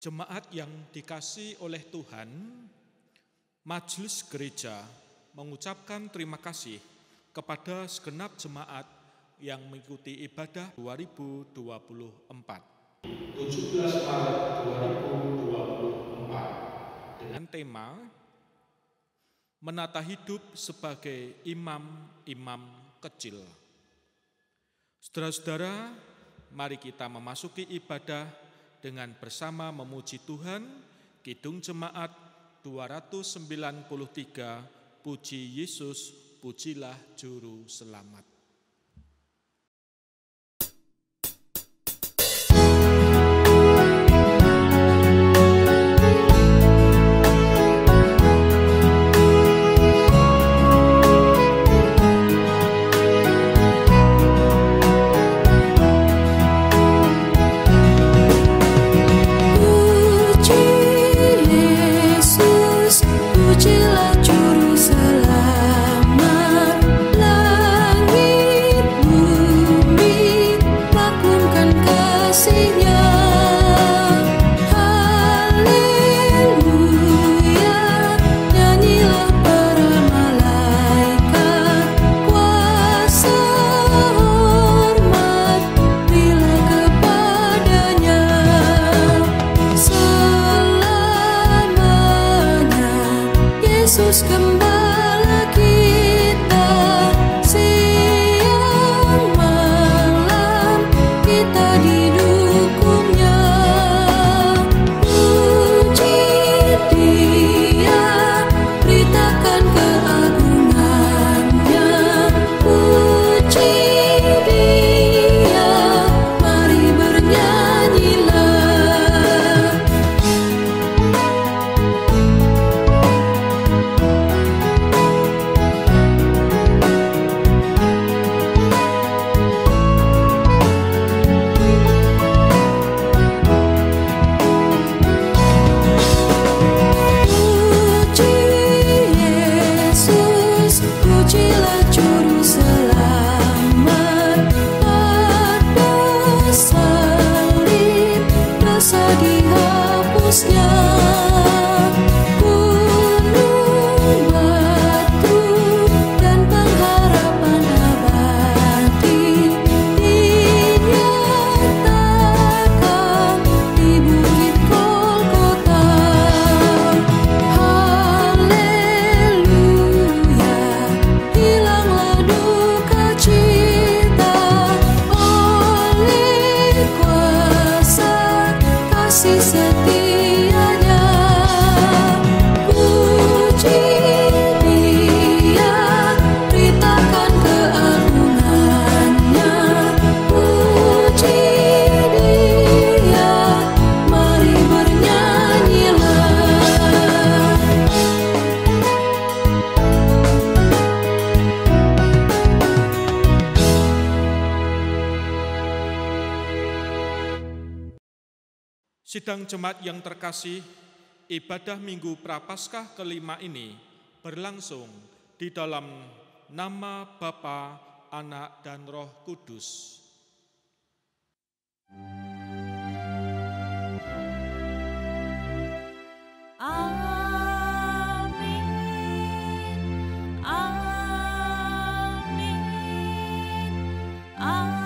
Jemaat yang dikasihi oleh Tuhan, Majelis Gereja mengucapkan terima kasih kepada segenap jemaat yang mengikuti ibadah 2024. 17 Maret 2024 dengan tema menata hidup sebagai imam-imam kecil. Saudara-saudara, mari kita memasuki ibadah dengan bersama memuji Tuhan, Kidung Jemaat 293, Puji Yesus, pujilah Juru Selamat. Yesus gembala kita, siang malam kita didukungnya. Puji Dia, beritakan keagungannya. Puji Dia, mari bernyanyilah. Pujilah Juru Selamat, pada salib dosa dihapusnya. Gunung batu dan pengharapan abadi dinyatakan di bukit Golgota. Hilanglah duka cita oleh kuasa kasih setianya. Puji Dia, beritakan keagungannya. Puji Dia, mari bernyanyilah. Sidang jemaat yang terkasih, ibadah Minggu Prapaskah kelima ini berlangsung di dalam nama Bapa, Anak, dan Roh Kudus. Amin, amin, amin.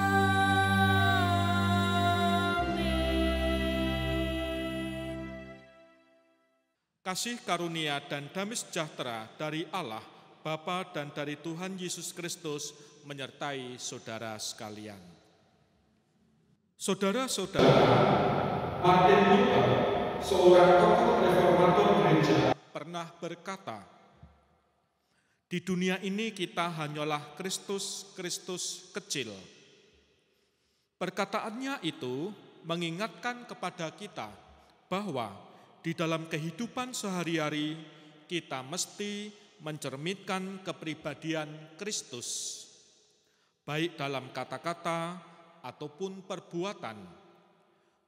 Kasih karunia dan damai sejahtera dari Allah, Bapa dan dari Tuhan Yesus Kristus menyertai saudara sekalian. Saudara-saudara, Martin Luther, seorang tokoh reformator gereja, pernah berkata, di dunia ini kita hanyalah Kristus kecil. Perkataannya itu mengingatkan kepada kita bahwa di dalam kehidupan sehari-hari kita mesti mencerminkan kepribadian Kristus, baik dalam kata-kata ataupun perbuatan.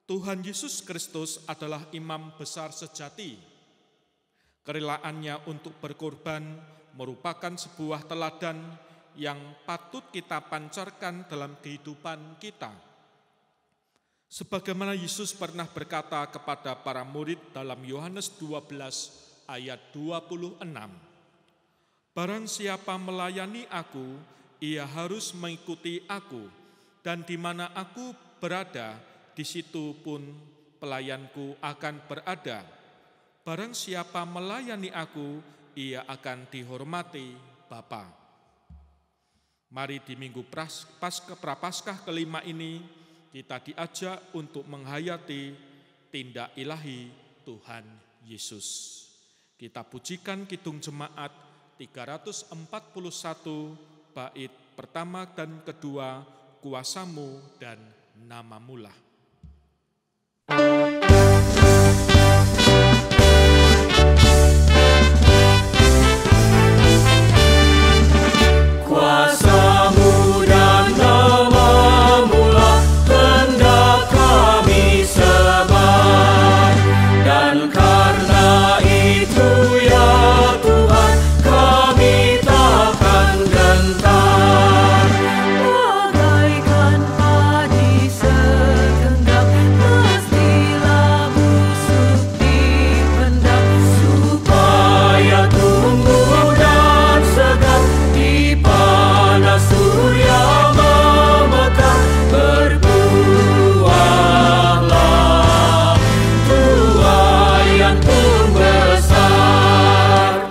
Tuhan Yesus Kristus adalah imam besar sejati. Kerelaannya untuk berkorban merupakan sebuah teladan yang patut kita pancarkan dalam kehidupan kita. Sebagaimana Yesus pernah berkata kepada para murid dalam Yohanes 12 ayat 26, "Barang siapa melayani aku, ia harus mengikuti aku, dan di mana aku berada, di situ pun pelayanku akan berada. Barang siapa melayani aku, ia akan dihormati Bapa." Mari di Minggu Prapaskah kelima ini, kita diajak untuk menghayati tindak ilahi Tuhan Yesus. Kita pujikan Kidung Jemaat 341 bait pertama dan kedua, "Kuasamu dan Namamu-lah." Kuasamu dan Namamu-lah hendak kami sembah, dan karena itu ya Tuhan kami takkan gentar. Bagaikan padi segenggam, mestilah busuk dipendam, Supaya tumbuh dan segar di panas surya memekar, berbuahlah tuai yang pun besar.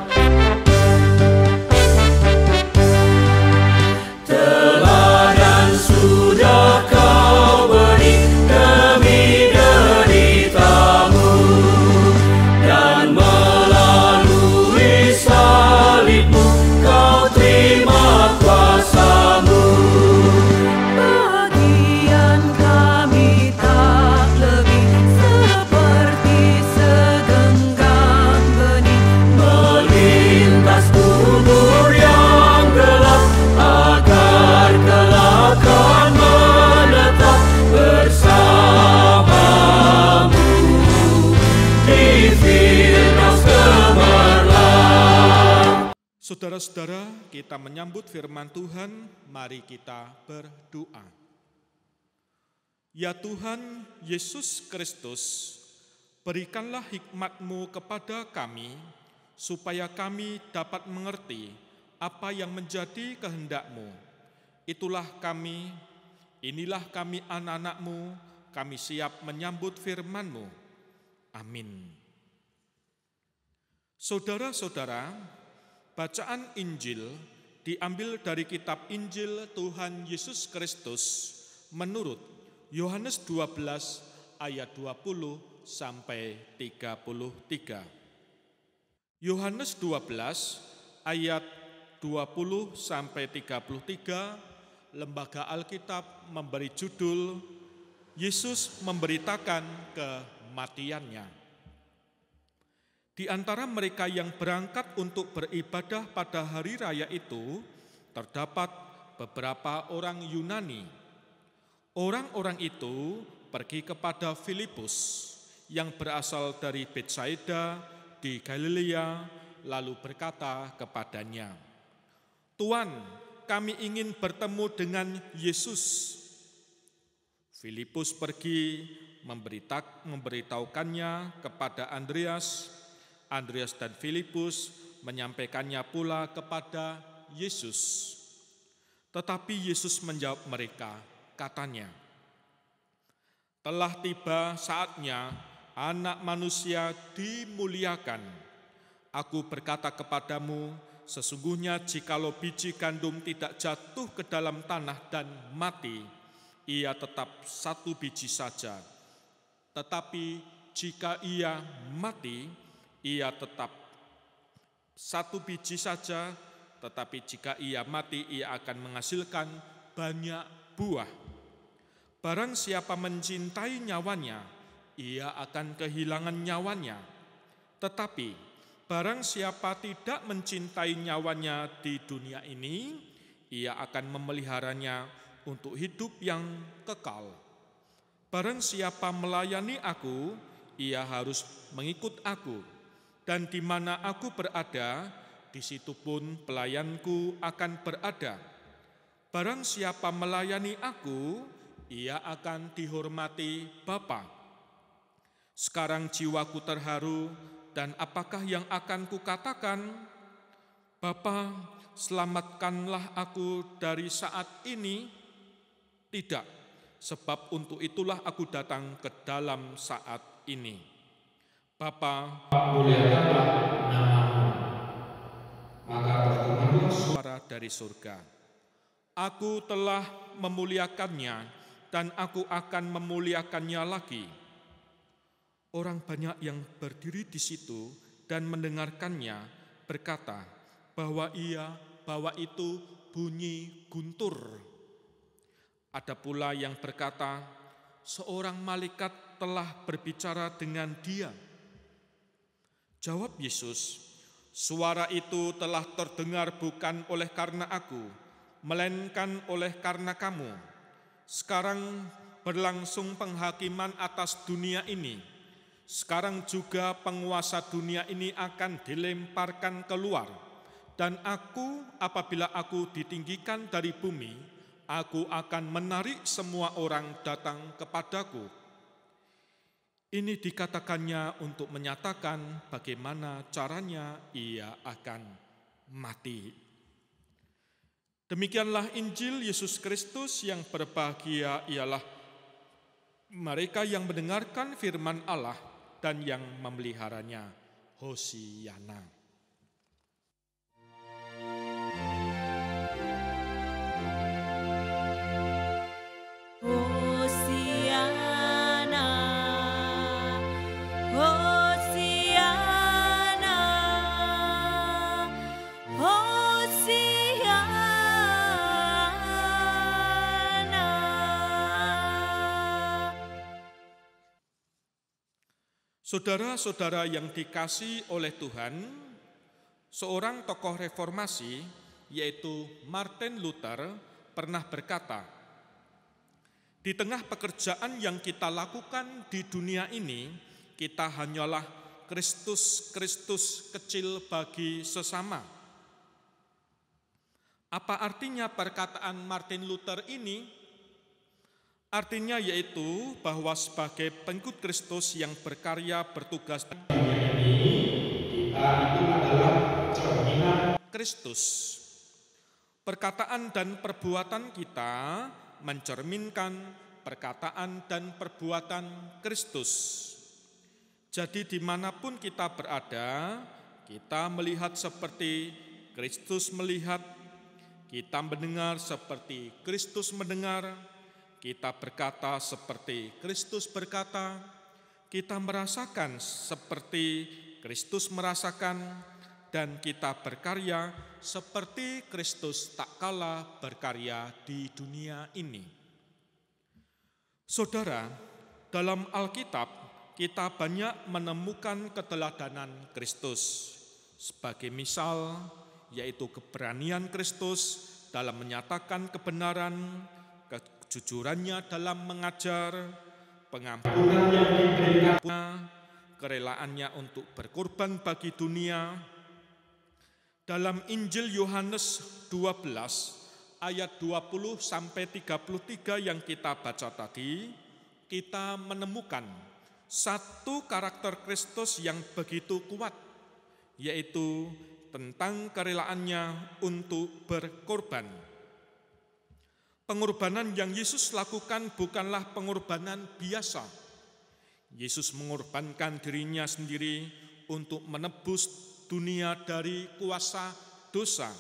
Teladan sudah kau beri demi deritamu, dan melalui salibmu kau terima kuasamu. bagian kami tak lebih seperti segenggam benih, Melintas kubur yang gelap, agar kelak kan menetap bersamamu di Firdaus gemerlap. Saudara-saudara, kita menyambut firman Tuhan, mari kita berdoa. Ya Tuhan Yesus Kristus, berikanlah hikmat-Mu kepada kami, supaya kami dapat mengerti apa yang menjadi kehendak-Mu. Inilah kami anak-anak-Mu, kami siap menyambut firman-Mu. Amin. Saudara-saudara, bacaan Injil diambil dari kitab Injil Tuhan Yesus Kristus menurut Yohanes 12 ayat 20 sampai 33. Yohanes 12 ayat 20 sampai 33, Lembaga Alkitab memberi judul Yesus memberitakan kematiannya. Di antara mereka yang berangkat untuk beribadah pada hari raya itu, terdapat beberapa orang Yunani. Orang-orang itu pergi kepada Filipus yang berasal dari Betsaida di Galilea, lalu berkata kepadanya, "Tuan, kami ingin bertemu dengan Yesus." Filipus pergi memberitahukannya kepada Andreas. Andreas dan Filipus menyampaikannya pula kepada Yesus. Tetapi Yesus menjawab mereka, katanya, "Telah tiba saatnya Anak Manusia dimuliakan. Aku berkata kepadamu, sesungguhnya jikalau biji gandum tidak jatuh ke dalam tanah dan mati, ia tetap satu biji saja. Tetapi jika ia mati, ia tetap satu biji saja, tetapi jika ia mati, ia akan menghasilkan banyak buah. Barang siapa mencintai nyawanya, ia akan kehilangan nyawanya. Tetapi barang siapa tidak mencintai nyawanya di dunia ini, ia akan memeliharanya untuk hidup yang kekal. Barang siapa melayani aku, ia harus mengikut aku. Dan di mana aku berada, di situ pun pelayanku akan berada. Barang siapa melayani aku, ia akan dihormati Bapa. Sekarang jiwaku terharu, dan apakah yang akan kukatakan? Bapa, selamatkanlah aku dari saat ini. Tidak, sebab untuk itulah aku datang ke dalam saat ini. Bapa, muliakanlah nama-Mu. Maka berfirmanlah suara dari surga, aku telah memuliakannya, dan aku akan memuliakannya lagi. Orang banyak yang berdiri di situ dan mendengarkannya berkata bahwa itu bunyi guntur. Ada pula yang berkata, seorang malaikat telah berbicara dengan dia. Jawab Yesus, suara itu telah terdengar bukan oleh karena aku, melainkan oleh karena kamu. Sekarang berlangsung penghakiman atas dunia ini. Sekarang juga penguasa dunia ini akan dilemparkan keluar. Dan aku, apabila aku ditinggikan dari bumi, aku akan menarik semua orang datang kepadaku. Ini dikatakannya untuk menyatakan bagaimana caranya ia akan mati. Demikianlah Injil Yesus Kristus. Yang berbahagia ialah mereka yang mendengarkan firman Allah dan yang memeliharanya. Hosiana. Hosiana, Hosiana, Hosiana. Saudara-saudara yang dikasihi oleh Tuhan, seorang tokoh reformasi, yaitu Martin Luther, pernah berkata, di tengah pekerjaan yang kita lakukan di dunia ini, kita hanyalah Kristus kecil bagi sesama. Apa artinya perkataan Martin Luther ini? Artinya yaitu bahwa sebagai pengikut Kristus yang berkarya bertugas Kristus, perkataan dan perbuatan kita mencerminkan perkataan dan perbuatan Kristus. Jadi dimanapun kita berada, kita melihat seperti Kristus melihat, kita mendengar seperti Kristus mendengar, kita berkata seperti Kristus berkata, kita merasakan seperti Kristus merasakan, dan kita berkarya seperti Kristus tak kalah berkarya di dunia ini. Saudara, dalam Alkitab kita banyak menemukan keteladanan Kristus. Sebagai misal, yaitu keberanian Kristus dalam menyatakan kebenaran, kejujurannya dalam mengajar, pengampunan yang diberikan, kerelaannya untuk berkorban bagi dunia. Dalam Injil Yohanes 12 ayat 20 sampai 33 yang kita baca tadi, kita menemukan satu karakter Kristus yang begitu kuat, yaitu tentang kerelaannya untuk berkorban. Pengorbanan yang Yesus lakukan bukanlah pengorbanan biasa. Yesus mengorbankan dirinya sendiri untuk menebus dunia dari kuasa dosa.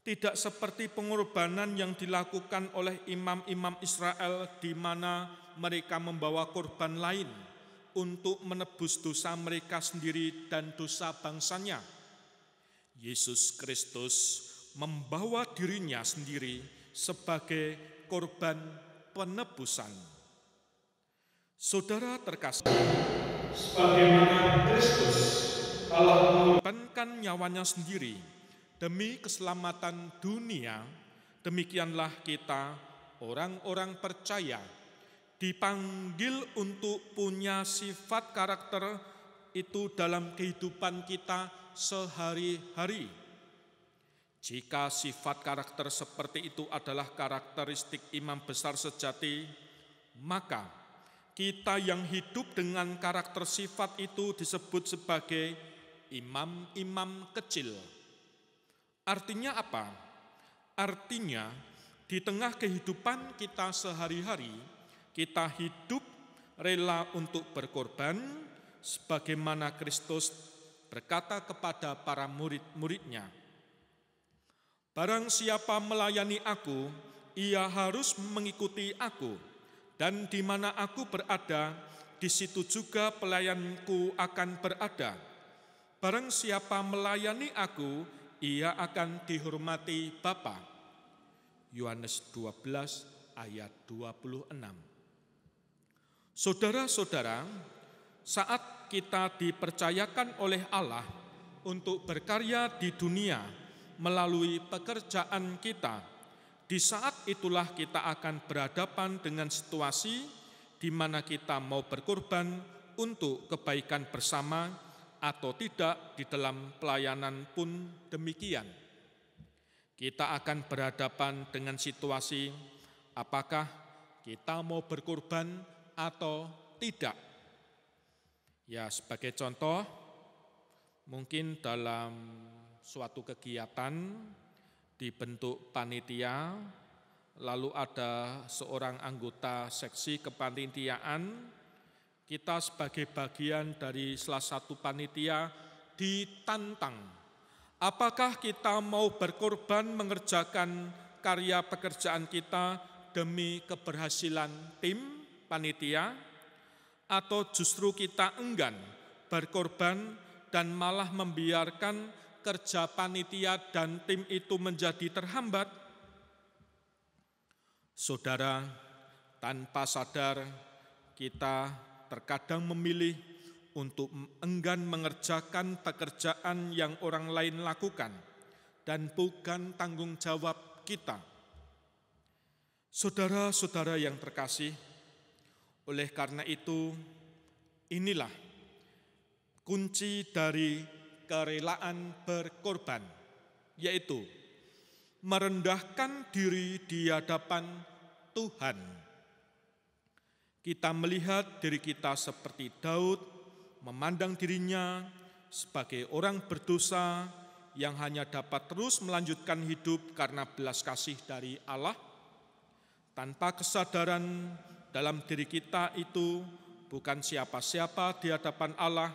Tidak seperti pengorbanan yang dilakukan oleh imam-imam Israel di mana mereka membawa korban lain untuk menebus dosa mereka sendiri dan dosa bangsanya. Yesus Kristus membawa dirinya sendiri sebagai korban penebusan. Saudara terkasih, sebagaimana Kristus telah mengorbankan nyawanya sendiri demi keselamatan dunia, demikianlah kita orang-orang percaya dipanggil untuk punya sifat karakter itu dalam kehidupan kita sehari-hari. Jika sifat karakter seperti itu adalah karakteristik imam besar sejati, maka kita yang hidup dengan karakter sifat itu disebut sebagai imam-imam kecil. Artinya apa? Artinya di tengah kehidupan kita sehari-hari, kita hidup rela untuk berkorban sebagaimana Kristus berkata kepada para murid-muridnya, "Barang siapa melayani aku, ia harus mengikuti aku, dan di mana aku berada, di situ juga pelayanku akan berada. Barang siapa melayani aku, ia akan dihormati Bapa." Yohanes 12 ayat 26. Saudara-saudara, saat kita dipercayakan oleh Allah untuk berkarya di dunia melalui pekerjaan kita, di saat itulah kita akan berhadapan dengan situasi di mana kita mau berkorban untuk kebaikan bersama atau tidak. Di dalam pelayanan pun demikian. Kita akan berhadapan dengan situasi apakah kita mau berkorban atau tidak. Ya, sebagai contoh, mungkin dalam suatu kegiatan dibentuk panitia, lalu ada seorang anggota seksi kepanitiaan, kita sebagai bagian dari salah satu panitia ditantang, apakah kita mau berkorban mengerjakan karya pekerjaan kita demi keberhasilan tim panitia, atau justru kita enggan berkorban dan malah membiarkan kerja panitia dan tim itu menjadi terhambat. Saudara, tanpa sadar kita terkadang memilih untuk enggan mengerjakan pekerjaan yang orang lain lakukan dan bukan tanggung jawab kita. Saudara-saudara yang terkasih, oleh karena itu, inilah kunci dari kerelaan berkorban, yaitu merendahkan diri di hadapan Tuhan. Kita melihat diri kita seperti Daud, memandang dirinya sebagai orang berdosa yang hanya dapat terus melanjutkan hidup karena belas kasih dari Allah, tanpa kesadaran dalam diri kita itu bukan siapa-siapa di hadapan Allah.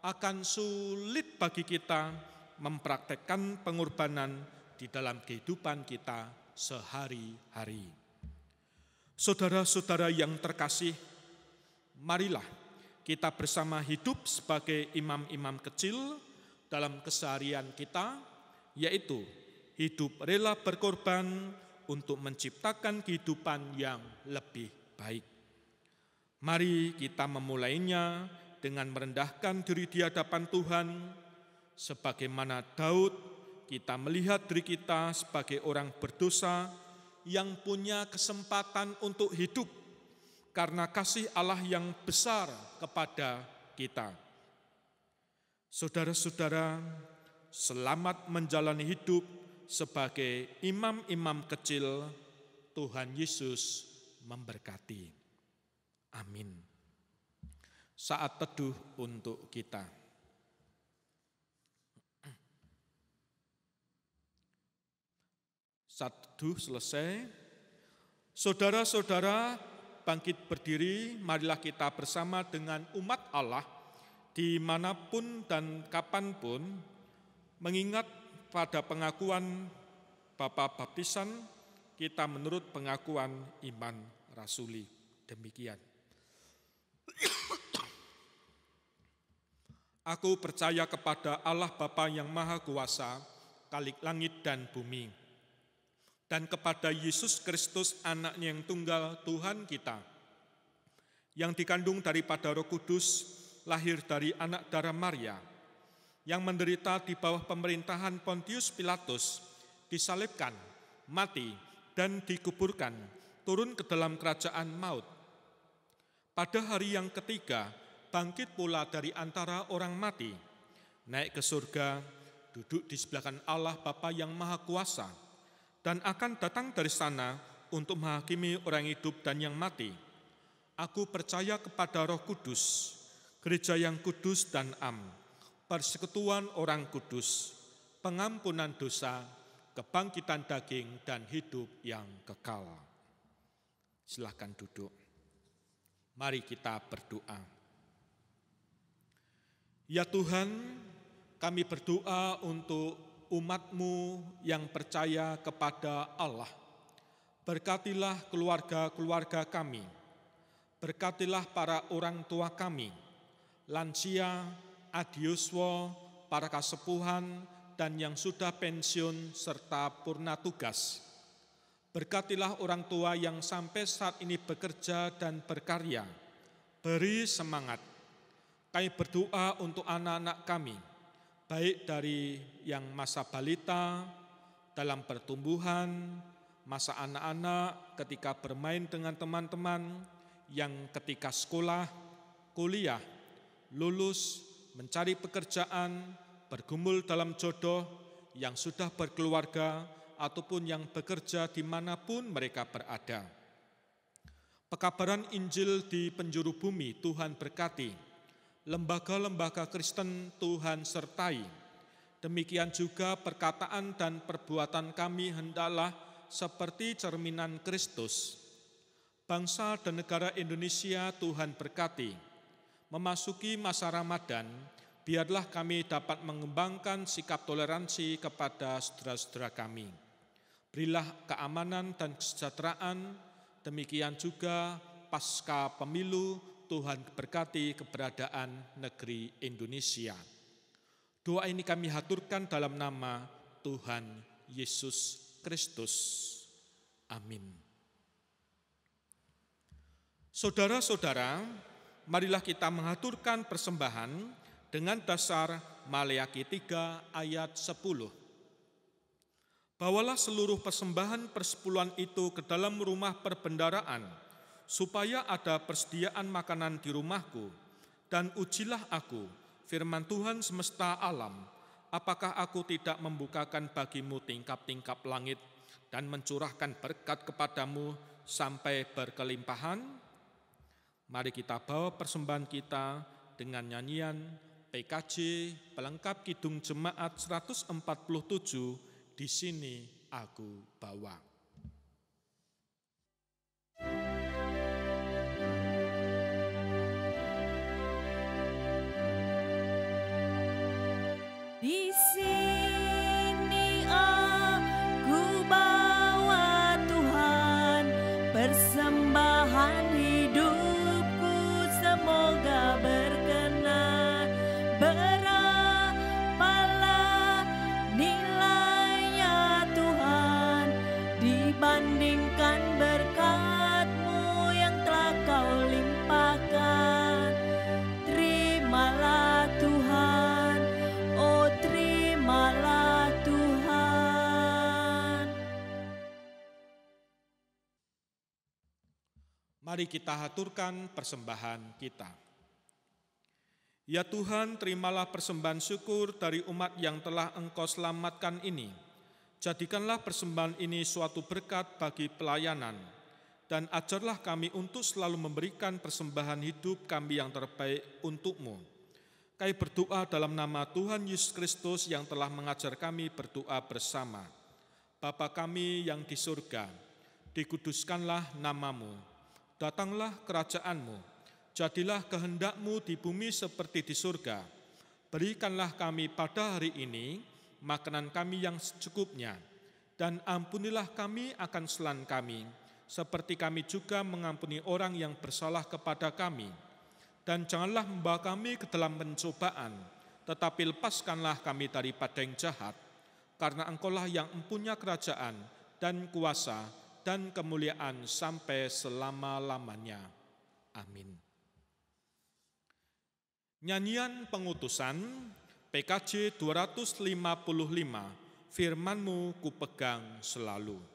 Akan sulit bagi kita mempraktekkan pengorbanan di dalam kehidupan kita sehari-hari. Saudara-saudara yang terkasih, marilah kita bersama hidup sebagai imam-imam kecil dalam keseharian kita, yaitu hidup rela berkorban untuk menciptakan kehidupan yang lebih baik. Mari kita memulainya dengan merendahkan diri di hadapan Tuhan, sebagaimana Daud, kita melihat diri kita sebagai orang berdosa yang punya kesempatan untuk hidup karena kasih Allah yang besar kepada kita. Saudara-saudara, selamat menjalani hidup sebagai imam-imam kecil. Tuhan Yesus memberkati. Amin. Saat teduh untuk kita. Saat teduh selesai, saudara-saudara bangkit berdiri, marilah kita bersama dengan umat Allah dimanapun dan kapanpun mengingat pada pengakuan Bapa Baptisan kita menurut pengakuan iman rasuli. Demikian. Aku percaya kepada Allah Bapa yang Maha Kuasa, Khalik langit dan bumi, dan kepada Yesus Kristus, Anak-Nya yang tunggal, Tuhan kita, yang dikandung daripada Roh Kudus, lahir dari anak darah Maria, yang menderita di bawah pemerintahan Pontius Pilatus, disalibkan, mati, dan dikuburkan, turun ke dalam kerajaan maut. Pada hari yang ketiga, bangkit pula dari antara orang mati, naik ke surga, duduk di sebelah kanan Allah Bapa yang Maha Kuasa, dan akan datang dari sana untuk menghakimi orang hidup dan yang mati. Aku percaya kepada Roh Kudus, gereja yang kudus dan am, persekutuan orang kudus, pengampunan dosa, kebangkitan daging, dan hidup yang kekal. Silakan duduk. Mari kita berdoa. Ya Tuhan, kami berdoa untuk umat-Mu yang percaya kepada Allah. Berkatilah keluarga-keluarga kami. Berkatilah para orang tua kami, lansia, adiuswa, para kasepuhan, dan yang sudah pensiun serta purna tugas. Berkatilah orang tua yang sampai saat ini bekerja dan berkarya. Beri semangat. Kami berdoa untuk anak-anak kami, baik dari yang masa balita, dalam pertumbuhan, masa anak-anak ketika bermain dengan teman-teman, yang ketika sekolah, kuliah, lulus, mencari pekerjaan, bergumul dalam jodoh, yang sudah berkeluarga, ataupun yang bekerja dimanapun mereka berada. Pekabaran Injil di penjuru bumi Tuhan berkati. Lembaga-lembaga Kristen Tuhan sertai. Demikian juga perkataan dan perbuatan kami hendaklah seperti cerminan Kristus. Bangsa dan negara Indonesia Tuhan berkati. Memasuki masa Ramadan, biarlah kami dapat mengembangkan sikap toleransi kepada saudara-saudara kami. Berilah keamanan dan kesejahteraan, demikian juga pasca pemilu, Tuhan berkati keberadaan negeri Indonesia. Doa ini kami haturkan dalam nama Tuhan Yesus Kristus. Amin. Saudara-saudara, marilah kita mengaturkan persembahan dengan dasar Maleakhi 3 ayat 10. Bawalah seluruh persembahan persepuluhan itu ke dalam rumah perbendaraan, supaya ada persediaan makanan di rumahku, dan ujilah aku, firman Tuhan semesta alam, apakah aku tidak membukakan bagimu tingkap-tingkap langit dan mencurahkan berkat kepadamu sampai berkelimpahan? Mari kita bawa persembahan kita dengan nyanyian PKJ pelengkap Kidung Jemaat 147, di sini aku bawa. Di sini aku bawa Tuhan, persembahan hidupku semoga berkenan. Berapalah nilainya Tuhan dibandingkan berkat-Mu yang telah Kau limpahkan. Terimalah Tuhan, oh terimalah Tuhan. Mari kita haturkan persembahan kita. Ya Tuhan, terimalah persembahan syukur dari umat yang telah Engkau selamatkan ini. Jadikanlah persembahan ini suatu berkat bagi pelayanan, dan ajarlah kami untuk selalu memberikan persembahan hidup kami yang terbaik untuk-Mu. Kami berdoa dalam nama Tuhan Yesus Kristus yang telah mengajar kami berdoa bersama. Bapa kami yang di surga, dikuduskanlah nama-Mu, datanglah kerajaan-Mu, jadilah kehendak-Mu di bumi seperti di surga. Berikanlah kami pada hari ini makanan kami yang secukupnya, dan ampunilah kami akan kesalahan kami, seperti kami juga mengampuni orang yang bersalah kepada kami. Dan janganlah membawa kami ke dalam pencobaan, tetapi lepaskanlah kami daripada yang jahat, karena Engkau-lah yang mempunyai kerajaan dan kuasa dan kemuliaan sampai selama-lamanya. Amin. Nyanyian pengutusan PKJ 255, firman-Mu kupegang selalu.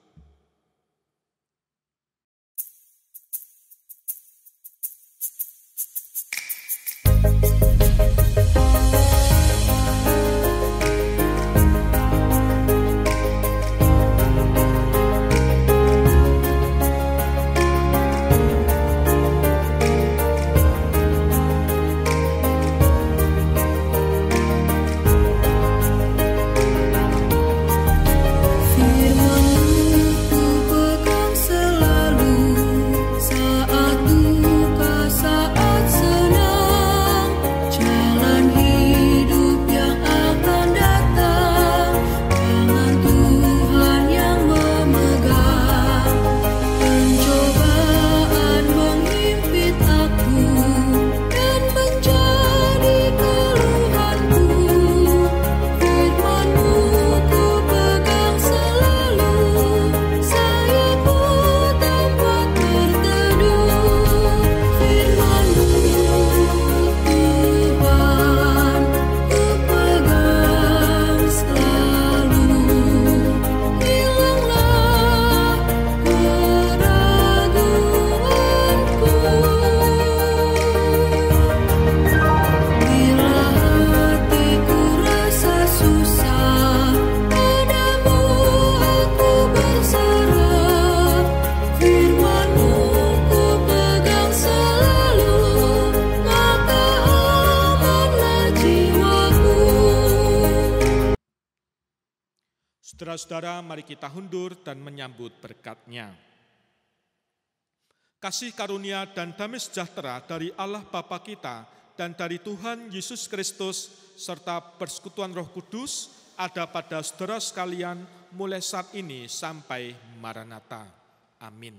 Saudara-saudara, mari kita hundur dan menyambut berkat-Nya. Kasih karunia dan damai sejahtera dari Allah Bapa kita dan dari Tuhan Yesus Kristus serta persekutuan Roh Kudus ada pada saudara sekalian mulai saat ini sampai Maranatha. Amin.